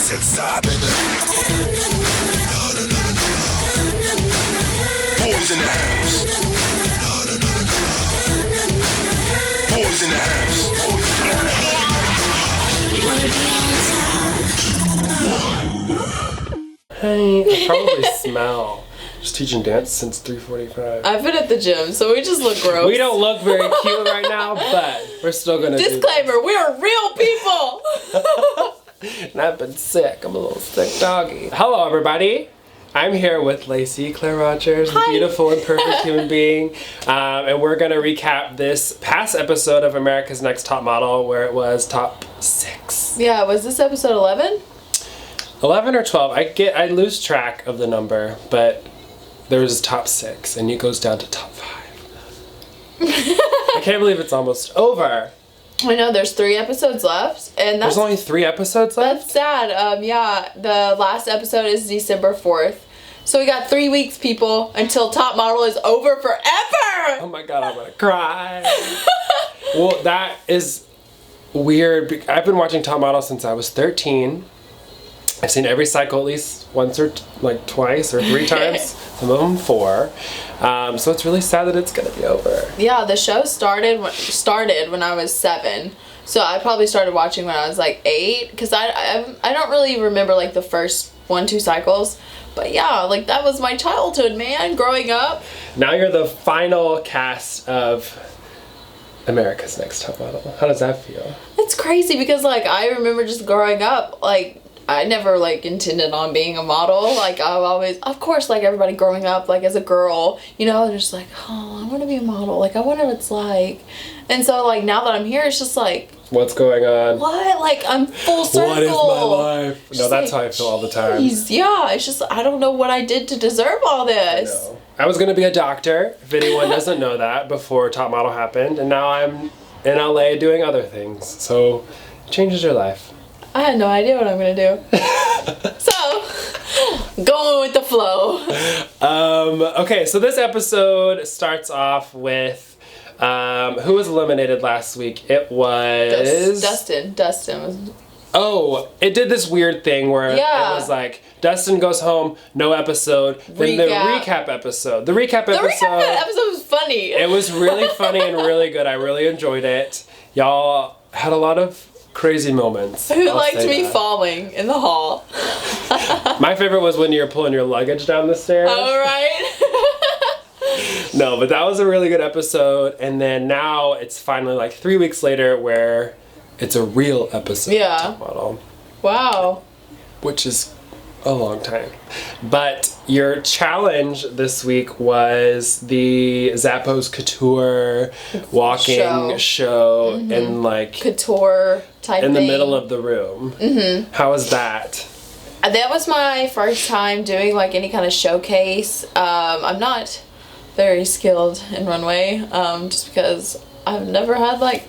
Sex side, baby. Boys in the house. Boys in the house. Hey, I probably smell. Just teaching dance since 3:45. I've been at the gym, so we just look gross. We don't look very cute right now, but we're still gonna Disclaimer, we are real people! And I've been sick. I'm a little sick doggy. Hello, everybody. I'm here with Lacey Rogers, the beautiful and perfect human being. And we're gonna recap this past episode of America's Next Top Model, where it was top 6. Yeah, was this episode 11? 11 or 12. I lose track of the number, but there was top 6, and it goes down to top 5. I can't believe it's almost over. I know, there's 3 episodes left, and there's only 3 episodes left? That's sad. Yeah, the last episode is December 4th. So we got 3 weeks, people, until Top Model is over forever! Oh my god, I'm gonna cry. Well, that is weird. I've been watching Top Model since I was 13. I've seen every cycle at least once or twice or 3 times. Some of them 4. So it's really sad that it's gonna be over. Yeah, the show started when I was 7. So I probably started watching when I was like 8, because I don't really remember like the first 1-2 cycles. But yeah, like that was my childhood, man, growing up. Now you're the final cast of America's Next Top Model. How does that feel? It's crazy because like I remember just growing up, like I never like intended on being a model. Like I've always, of course, like everybody growing up, like as a girl, you know, just like, oh, I want to be a model. Like I wonder what it's like. And so like now that I'm here, it's just like, what's going on? What? Like I'm full circle. What is my life? No, that's like, how I feel all the time. Yeah, it's just I don't know what I did to deserve all this. I was gonna be a doctor, if anyone doesn't know that, before Top Model happened, and now I'm in LA doing other things. So it changes your life. I had no idea what I'm gonna do. So, going with the flow. Okay, so this episode starts off with who was eliminated last week? It was Dustin. Dustin was. Oh, it did this weird thing where it was like Dustin goes home, no episode. Then the recap episode. The recap episode was funny. It was really funny and really good. I really enjoyed it. Y'all had a lot of crazy moments. Who liked me falling in the hall? My favorite was when you were pulling your luggage down the stairs. All right. No, but that was a really good episode. And then now it's finally like 3 weeks later where it's a real episode of Top Model. Wow. Which is a long time. But your challenge this week was the Zappos Couture walking show and like couture type in the thing. middle of the room. Mm-hmm. How was that? That was my first time doing like any kind of showcase. I'm not very skilled in runway, just because I've never had like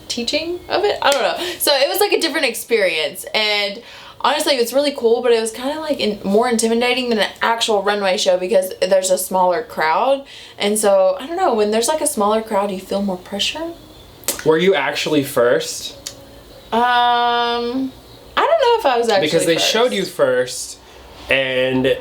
teaching of it. I don't know. So it was like a different experience, and honestly, it was really cool, but it was kind of like more intimidating than an actual runway show because there's a smaller crowd. And so, I don't know, when there's like a smaller crowd, you feel more pressure. Were you actually first? I don't know if I was actually because they first. showed you first, and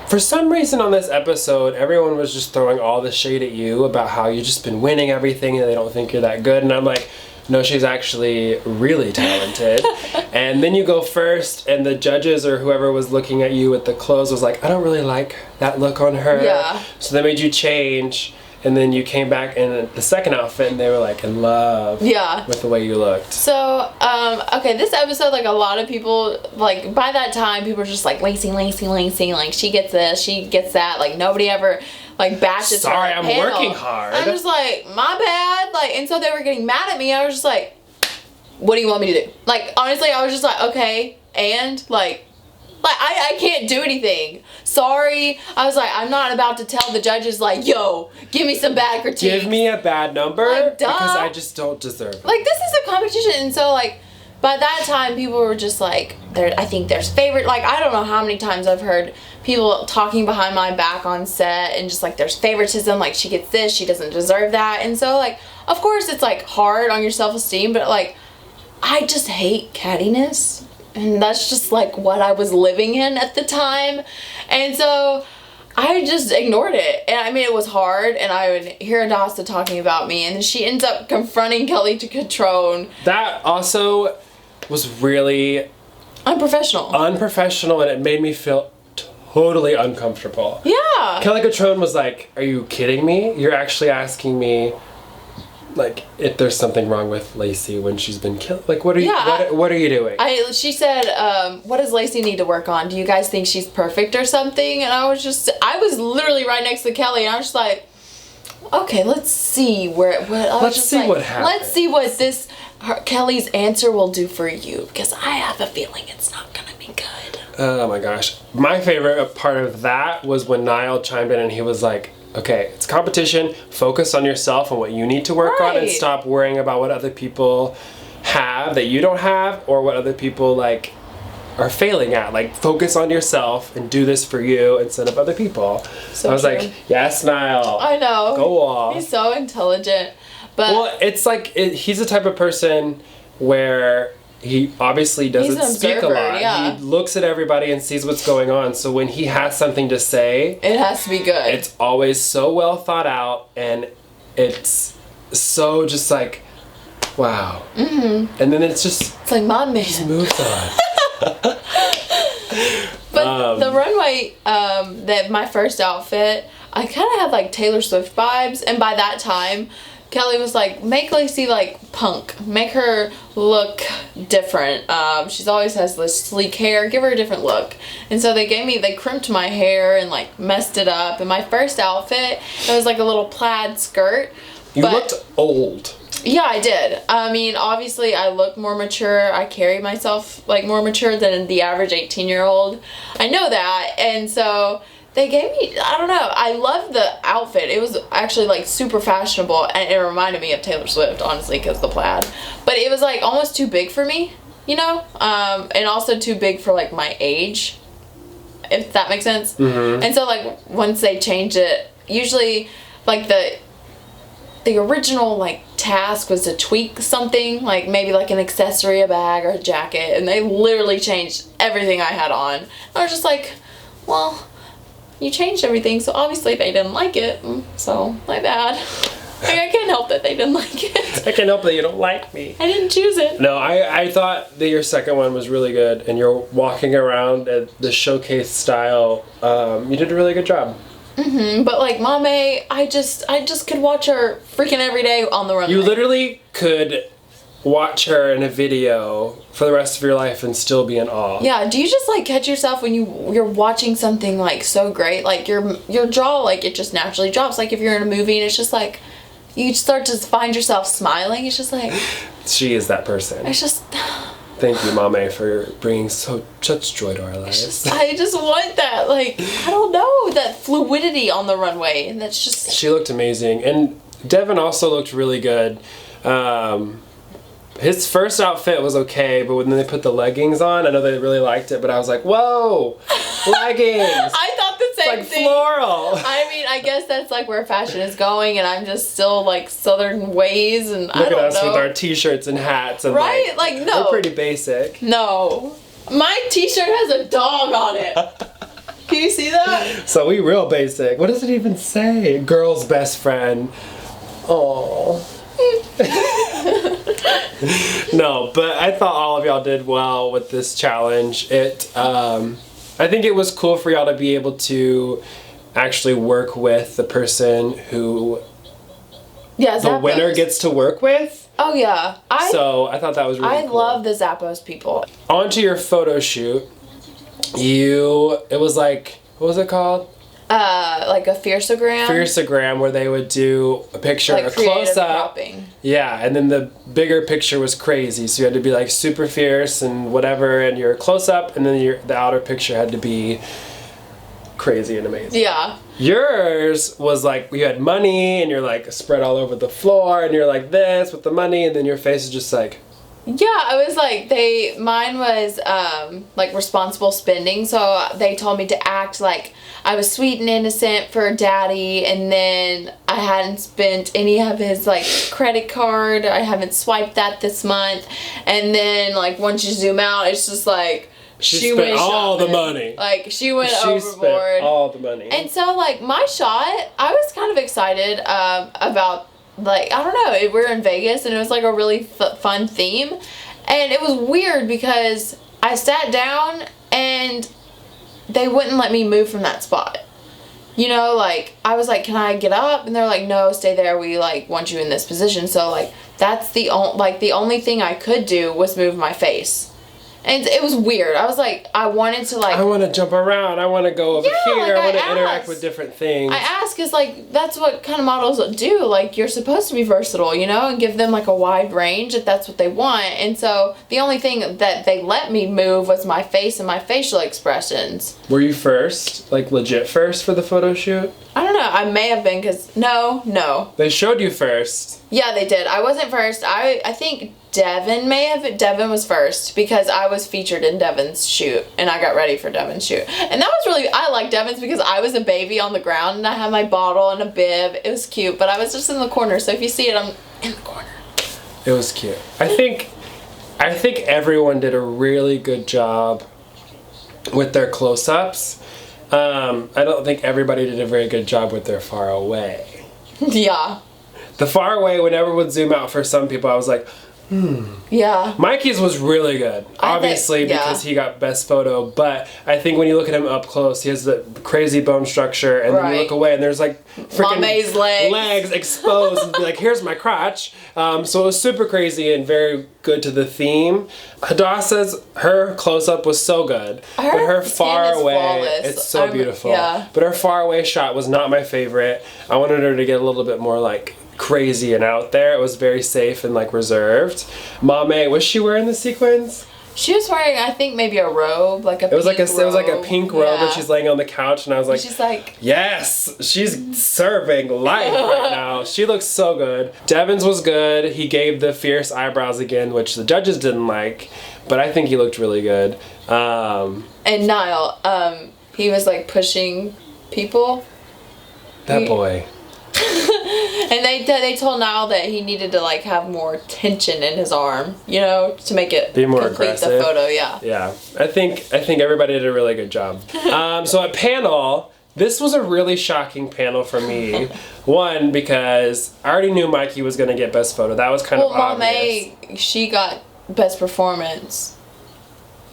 for some reason on this episode, everyone was just throwing all the shade at you about how you've just been winning everything and they don't think you're that good. And I'm like, no, she's actually really talented. And then you go first, and the judges or whoever was looking at you with the clothes was like, I don't really like that look on her. Yeah. So they made you change, and then you came back in the second outfit, and they were like in love with the way you looked. So, okay, this episode, like a lot of people, like by that time, people were just like, Lacey, like she gets this, she gets that. Like nobody ever like bashes her. Sorry, I'm working hard. I'm just like, my bad. Like, and so they were getting mad at me. I was just like, what do you want me to do? Like, honestly, I was just like, okay, and like I can't do anything. Sorry. I was like, I'm not about to tell the judges like, yo, give me some bad critiques. Give me a bad number, like, duh. Because I just don't deserve it. Like, this is a competition, and so like by that time people were just like, I think there's favorite, like I don't know how many times I've heard people talking behind my back on set and just like there's favoritism, like she gets this, she doesn't deserve that. And so like of course it's like hard on your self-esteem, but like I just hate cattiness. And that's just like what I was living in at the time. And so I just ignored it. And I mean, it was hard. And I would hear Adasta talking about me. And then she ends up confronting Kelly to Catrone. That also was really Unprofessional. unprofessional, and it made me feel totally uncomfortable. Yeah. Kelly Catrone was like, "Are you kidding me? You're actually asking me, like, if there's something wrong with Lacey when she's been killed? Like, what are you? Yeah, what are you doing?" She said, what does Lacey need to work on? Do you guys think she's perfect or something? And I was literally right next to Kelly, and I was just like, okay, let's see Let's see what happens. Let's see what Kelly's answer will do for you, because I have a feeling it's not gonna be good. Oh my gosh. My favorite part of that was when Niall chimed in and he was like, okay, it's competition. Focus on yourself and what you need to work on, and Right. stop worrying about what other people have that you don't have, or what other people like are failing at. Like, focus on yourself and do this for you instead of other people. So I was true. like, yes, Niall. I know. Go off. He's so intelligent. But Well, it's like he's the type of person where he obviously doesn't He's an speak a observer, lot. yeah. He looks at everybody and sees what's going on. So when he has something to say, it has to be good. it's always so well thought out, and it's so just like, wow. Mm-hmm. And then it's just It's like, my man. moves on. But the runway, that my first outfit, I kind of had like Taylor Swift vibes, and by that time, Kelly was like, make Lacey like punk, make her look different. She's always has this sleek hair, give her a different look. And so they crimped my hair and like messed it up. And my first outfit, it was like a little plaid skirt. You but- looked old. Yeah, I did. I mean, obviously, I look more mature. I carry myself like more mature than the average 18-year-old. I know that. And so they gave me, I don't know, I loved the outfit. It was actually like super fashionable, and it reminded me of Taylor Swift, honestly, because the plaid. But it was like almost too big for me, you know? And also too big for like my age, if that makes sense. Mm-hmm. And so like once they changed it, usually like the original like task was to tweak something, like maybe like an accessory, a bag, or a jacket, and they literally changed everything I had on. I was just like, well, you changed everything, so obviously they didn't like it, so my bad. Like, I can't help that they didn't like it. I can't help that you don't like me. I didn't choose it. No, I thought that your second one was really good, and you're walking around at the showcase style. You did a really good job. But like Mame, I just could watch her freaking every day on the runway. You literally could watch her in a video for the rest of your life and still be in awe. Yeah, do you just like catch yourself when you're watching something like so great, like your jaw, like it just naturally drops, like if you're in a movie and it's just like you start to find yourself smiling, it's just like, She is that person. it's just, Thank you, Mame, for bringing such joy to our lives. I just want that, like, I don't know, that fluidity on the runway, and that's just, She looked amazing, and Devin also looked really good. His first outfit was okay, but when they put the leggings on, I know they really liked it, but I was like, whoa, leggings! I thought the same Like thing. floral. I mean, I guess that's like where fashion is going, and I'm just still like Southern ways, and I Look at don't us know. with our t-shirts and hats, and Right? Like, no. we're pretty basic. No. My t-shirt has a dog on it. Can you see that? So we real basic. What does it even say? Girl's best friend. Oh. No, but I thought all of y'all did well with this challenge. I think it was cool for y'all to be able to actually work with the person who Yeah, the winner gets to work with. Oh yeah. So I thought that was really I cool. love the Zappos people. Onto your photo shoot, it was like, what was it called? Like a Fierceogram. Fierceogram, where they would do a picture, Like a creative close up. cropping. Yeah, and then the bigger picture was crazy, so you had to be like super fierce and whatever, and your close up, and then the outer picture had to be crazy and amazing. Yeah. Yours was like, you had money, and you're like spread all over the floor, and you're like this with the money, and then your face is just like, Yeah, I was like, mine was, like, responsible spending, so they told me to act like I was sweet and innocent for Daddy, and then I hadn't spent any of his, like, credit card, I haven't swiped that this month, and then, like, once you zoom out, it's just like, she spent all the money. Like, she went She overboard. spent all the money. And so, like, my shot, I was kind of excited, about, like, I don't know, we were in Vegas and it was like a really fun theme, and it was weird because I sat down and they wouldn't let me move from that spot. You know, like, I was like, can I get up? And they're like, no, stay there, we, like, want you in this position. So, like, that's the only thing I could do was move my face. And it was weird. I was like, I wanted to, like... I want to jump around. I want to go over here. like, I want to interact with different things. I ask because, like, that's what kind of models do. Like, you're supposed to be versatile, you know, and give them, like, a wide range if that's what they want. And so the only thing that they let me move was my face and my facial expressions. Were you first? Like, legit first for the photo shoot? I don't know. I may have been because... No. They showed you first. Yeah, they did. I wasn't first. I think... Devin was first because I was featured in Devin's shoot and I got ready for Devin's shoot. And that was really, I like Devin's because I was a baby on the ground and I had my bottle and a bib. It was cute, but I was just in the corner. So if you see it, I'm in the corner. It was cute. I think everyone did a really good job with their close-ups. I don't think everybody did a very good job with their far away. Yeah. The far away, whenever it would zoom out for some people, I was like, Yeah. Mikey's was really good, obviously, because he got best photo, but I think when you look at him up close, he has the crazy bone structure, and then you look away and there's like freaking Mame's legs exposed, and be like, here's my crotch. So it was super crazy and very good to the theme. Hadassah's, her close-up was so good, but her far away, flawless. it's so beautiful. Yeah. But her far away shot was not my favorite. I wanted her to get a little bit more like crazy and out there. It was very safe and like reserved. Mame, was she wearing the sequins? She was wearing, I think, maybe a robe, like a It was like a pink robe, and she's laying on the couch, and I was like, she's like, yes, she's serving life right now. She looks so good. Devin's was good. He gave the fierce eyebrows again, which the judges didn't like, but I think he looked really good. And Niall, he was like pushing people. That boy. And they told Niall that he needed to like have more tension in his arm, you know, to make it be more complete aggressive. the photo. Yeah. Yeah, I think everybody did a really good job. So at panel, this was a really shocking panel for me. One, because I already knew Mikey was going to get best photo. That was kind of obvious. Mame, she got best performance.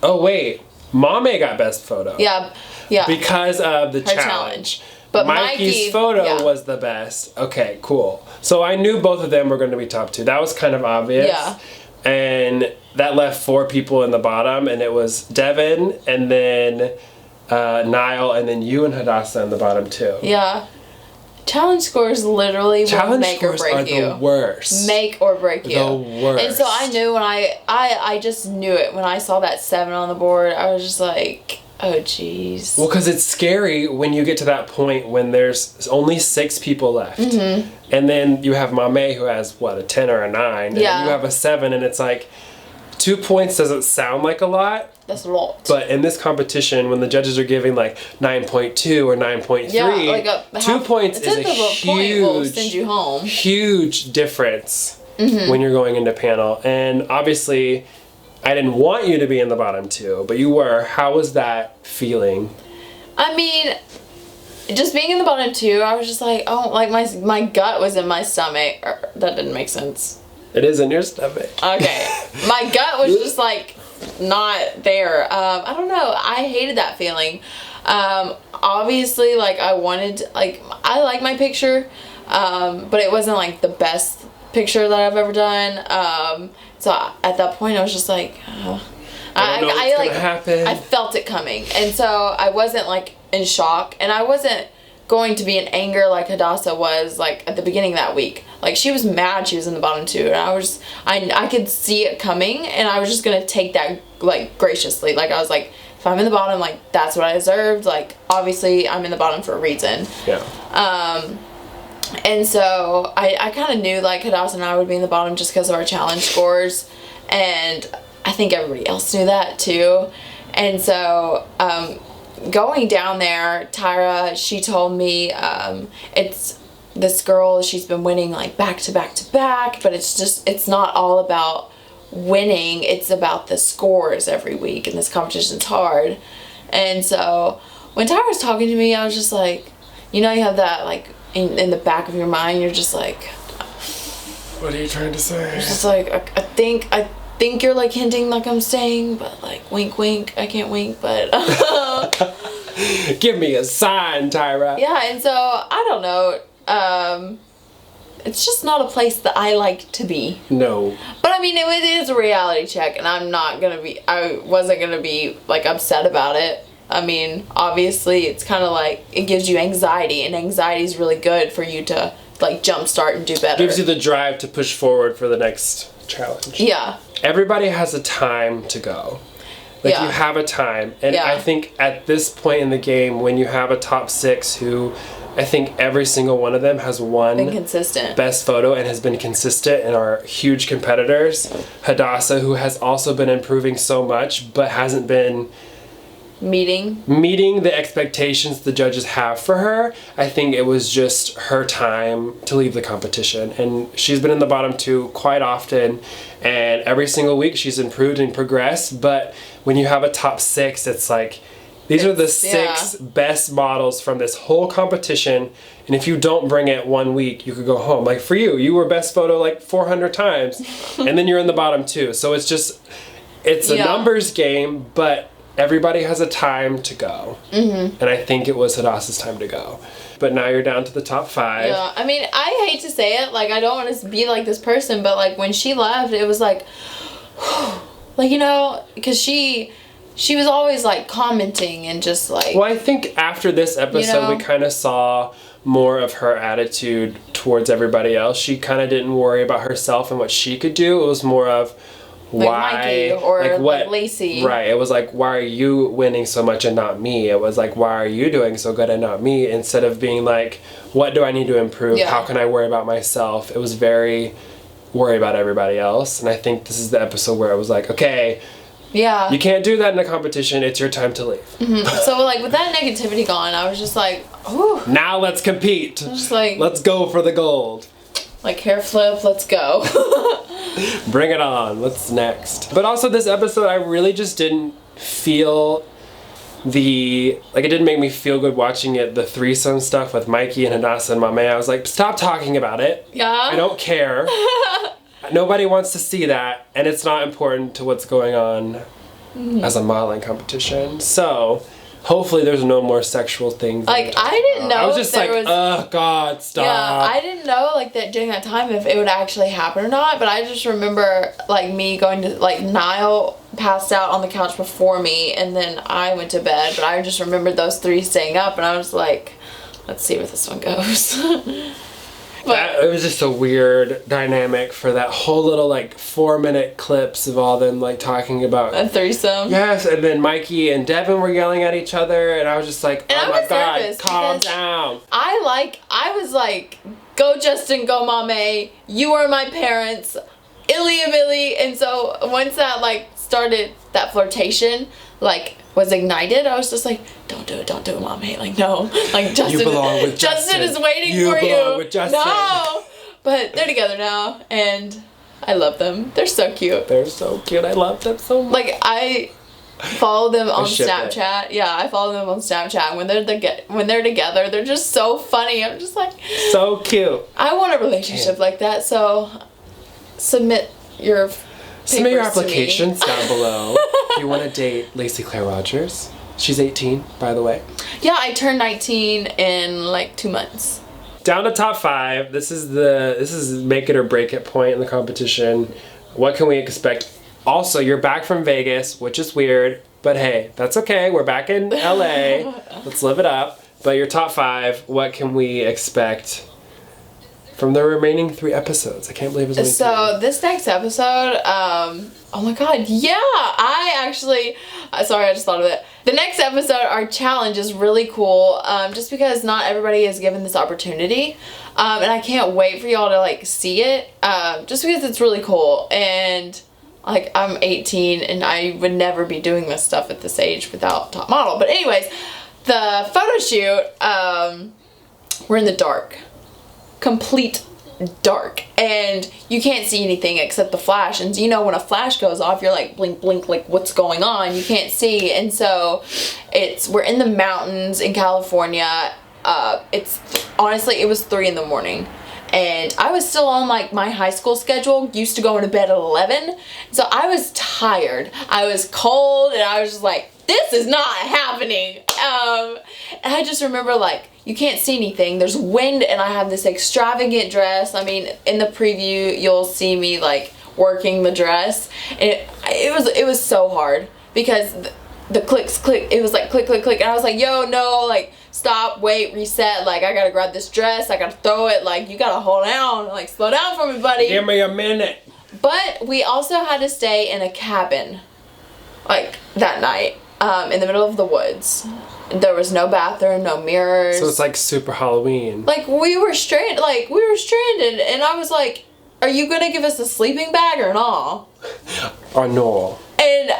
Oh wait, Mame got best photo. Yeah. Because of the challenge. But Mikey's photo was the best. Okay, cool. So I knew both of them were going to be top two. That was kind of obvious. Yeah. And that left 4 people in the bottom, and it was Devin, and then Niall, and then you and Hadassah in the bottom too. Yeah. Challenge scores literally will make or break you. Challenge scores are the worst. Make or break you. The worst. And so I knew when I just knew it when I saw that 7 on the board. I was just like, oh jeez. Well, because it's scary when you get to that point when there's only 6 people left. Mm-hmm. And then you have Mame who has, what, a 10 or a 9. And then you have a 7, and it's like, 2 points doesn't sound like a lot. That's a lot. But in this competition, when the judges are giving like 9.2 or 9.3, 2 points is a huge, will send you home. Huge difference when you're going into panel. And obviously, I didn't want you to be in the bottom 2, but you were. How was that feeling? I mean, just being in the bottom 2, I was just like, oh, like my gut was in my stomach. That didn't make sense. It is in your stomach. Okay. My gut was just like not there. I don't know. I hated that feeling. Obviously, like I wanted, like I like my picture, but it wasn't like the best picture that I've ever done. So at that point, I was just like, I felt it coming, and so I wasn't like in shock, and I wasn't going to be in anger like Hadassah was like at the beginning of that week. Like she was mad she was in the bottom 2, and I could see it coming, and I was just gonna take that like graciously. Like I was like, if I'm in the bottom, like that's what I deserved. Like obviously I'm in the bottom for a reason. Yeah. And so I kind of knew like Hadassah and I would be in the bottom just because of our challenge scores. and I think everybody else knew that too. And so going down there, Tyra, she told me it's this girl, she's been winning like back to back to back, but it's not all about winning, it's about the scores every week, and this competition's hard. And so when Tyra was talking to me, I was just like, you know, you have that like in the back of your mind, you're just like, what are you trying to say? It's just like, I think you're like hinting like I'm staying, but like wink wink, I can't wink, but give me a sign, Tyra. yeah. And so I don't know, it's just not a place that I like to be. No. But I mean, it is a reality check, and I wasn't gonna be like upset about it. I mean, obviously it's kind of like, it gives you anxiety, and anxiety is really good for you to like jumpstart and do better. Gives you the drive to push forward for the next challenge. Yeah. Everybody has a time to go. Like, Yeah. you have a time. And Yeah. I think at this point in the game, when you have a top 6 who, I think every single one of them has won Been consistent. best photo and has been consistent and are huge competitors. Hadassah, who has also been improving so much, but hasn't been meeting the expectations the judges have for her. I think it was just her time to leave the competition, and she's been in the bottom 2 quite often, and every single week she's improved and progressed. But when you have a top 6, it's like, these are the 6 best models from this whole competition, and if you don't bring it one week, you could go home. Like for you were best photo like 400 times and then you're in the bottom 2. So it's a numbers game, but everybody has a time to go. And I think it was Hadassah's time to go. But now you're down to the top 5. Yeah, I mean, I hate to say it, like, I don't want to be like this person, but like when she left, it was like, like, you know, because she was always like commenting and just like, well, I think after this episode, we kind of saw more of her attitude towards everybody else. She kind of didn't worry about herself and what she could do. It was more of, like why, Mikey or like what, like Lacey. Right. It was like, why are you winning so much and not me? It was like, why are you doing so good and not me? Instead of being like, what do I need to improve? Yeah. How can I worry about myself? It was very worry about everybody else. And I think this is the episode where it was like, okay, yeah, you can't do that in a competition. It's your time to leave. So like with that negativity gone, I was just like, ooh. Now let's compete. Just like, Let's go for the gold. like hair flip, let's go. Bring it on. What's next? But also this episode, I really just didn't feel it didn't make me feel good watching it, the threesome stuff with Mikey and Hadassah and Mame. I was like, stop talking about it. Yeah. I don't care. Nobody wants to see that, and it's not important to what's going on as a modeling competition. So hopefully there's no more sexual things. Like, I didn't know I was if just there like, oh God, stop. Yeah, I didn't know like that during that time if it would actually happen or not, but I just remember like me going to, like, Niall passed out on the couch before me and then I went to bed, but I just remembered those 3 staying up and I was like, let's see where this one goes. But It was just a weird dynamic for that whole little like 4-minute clips of all them like talking about a threesome. Yes, and then Mikey and Devin were yelling at each other, and I was just like, And oh I my was God, nervous calm because down. I was like, go Justin, go Mame, you are my parents, Illy, and so once that like started, that flirtation like was ignited, I was just like, don't do it, Mame, like no, like Justin, You belong with Justin is waiting You for you. belong with Justin. No, but they're together now, and I love them. They're so cute. They're so cute. I love them so much. Like I follow them on ship it. Snapchat. Yeah, I follow them on Snapchat. When they're together, they're just so funny. I'm just like, so cute. I want a relationship like that. So submit your Submit your papers to me. applications down below if you want to date Lacey Claire Rogers. She's 18, by the way. Yeah, I turned 19 in like 2 months. Down to top 5. This is make it or break it point in the competition. What can we expect? Also, you're back from Vegas, which is weird, but hey, that's okay. We're back in LA. Let's live it up. But your top 5, what can we expect from the remaining 3 episodes? I can't believe it's only 3. So this next episode, oh my God, yeah, sorry, I just thought of it. The next episode, our challenge is really cool, just because not everybody is given this opportunity, and I can't wait for y'all to like see it, just because it's really cool, and Like, I'm 18 and I would never be doing this stuff at this age without top model. But anyways, the photo shoot, we're in the dark. Complete dark. And you can't see anything except the flash. And you know, when a flash goes off, you're like, blink, blink, like, what's going on? You can't see. And so we're in the mountains in California. Honestly, it was 3 in the morning. And I was still on like my high school schedule, used to going to bed at 11. So I was tired. I was cold and I was just like, this is not happening. And I just remember like, you can't see anything. There's wind and I have this extravagant dress. I mean, in the preview, you'll see me like working the dress. And it was so hard because the clicks, click, it was like click, click, click. And I was like, yo, no, like, stop, wait, reset, like, I gotta grab this dress, I gotta throw it, like, you gotta hold down, like, slow down for me, buddy. Give me a minute. But we also had to stay in a cabin, like, that night, in the middle of the woods. There was no bathroom, no mirrors. So it's like super Halloween. Like, we were stranded, and I was like, are you gonna give us a sleeping bag or not? Or no. And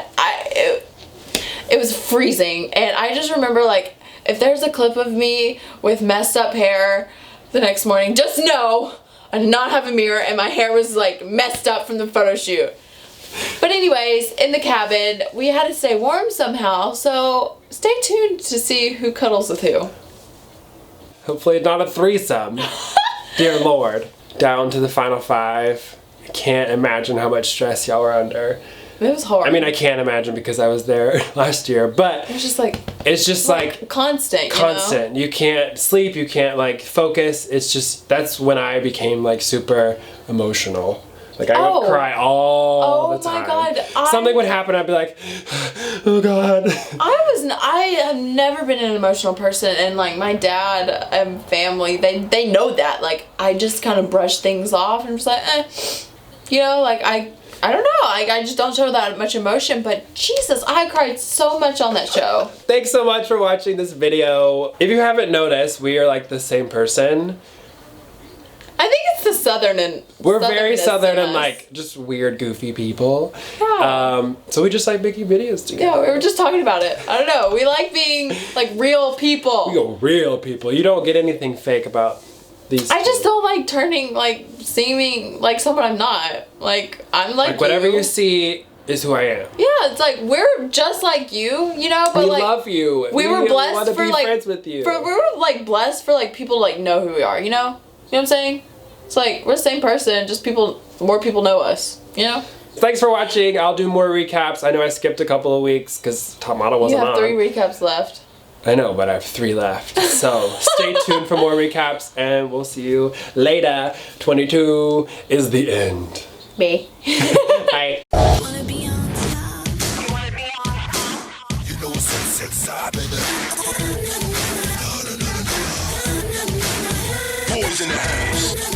it was freezing, and I just remember, like, if there's a clip of me with messed up hair the next morning, just know I did not have a mirror and my hair was like messed up from the photo shoot. But anyways, in the cabin, we had to stay warm somehow, so stay tuned to see who cuddles with who. Hopefully not a threesome. Dear Lord. Down to the final 5. I can't imagine how much stress y'all were under. It was hard. I mean, I can't imagine because I was there last year, but it was just like, constant. Constant. You can't sleep, you can't like focus. It's just, that's when I became like super emotional. Like I would cry all the time. Oh my God. Something would happen, I'd be like, oh God. I have never been an emotional person, and like my dad and family, they know that. Like, I just kind of brush things off and just like, you know, like I don't know, I just don't show that much emotion, but Jesus, I cried so much on that show. Thanks so much for watching this video. If you haven't noticed, we are like the same person. I think it's the southern and we're very southern and like just weird, goofy people. Yeah. So we just like making videos together. Yeah, we were just talking about it. I don't know, we like being like real people. We go real people. You don't get anything fake about these. I just don't like turning, like, seeming like someone I'm not. Like, I'm like whatever you see is who I am. Yeah, it's like we're just like you, you know. But we like, love you. We were blessed want to for be like friends with you. we were like blessed for like people to like know who we are. You know. You know what I'm saying? It's like we're the same person, just more people know us. You know. Thanks for watching. I'll do more recaps. I know I skipped a couple of weeks because Top Model wasn't on. You have 3 recaps left. I know, but I have 3 left. So stay tuned for more recaps, and we'll see you later. 22 is the end. Me. Bye. You know what's inside, baby. Boys in the house.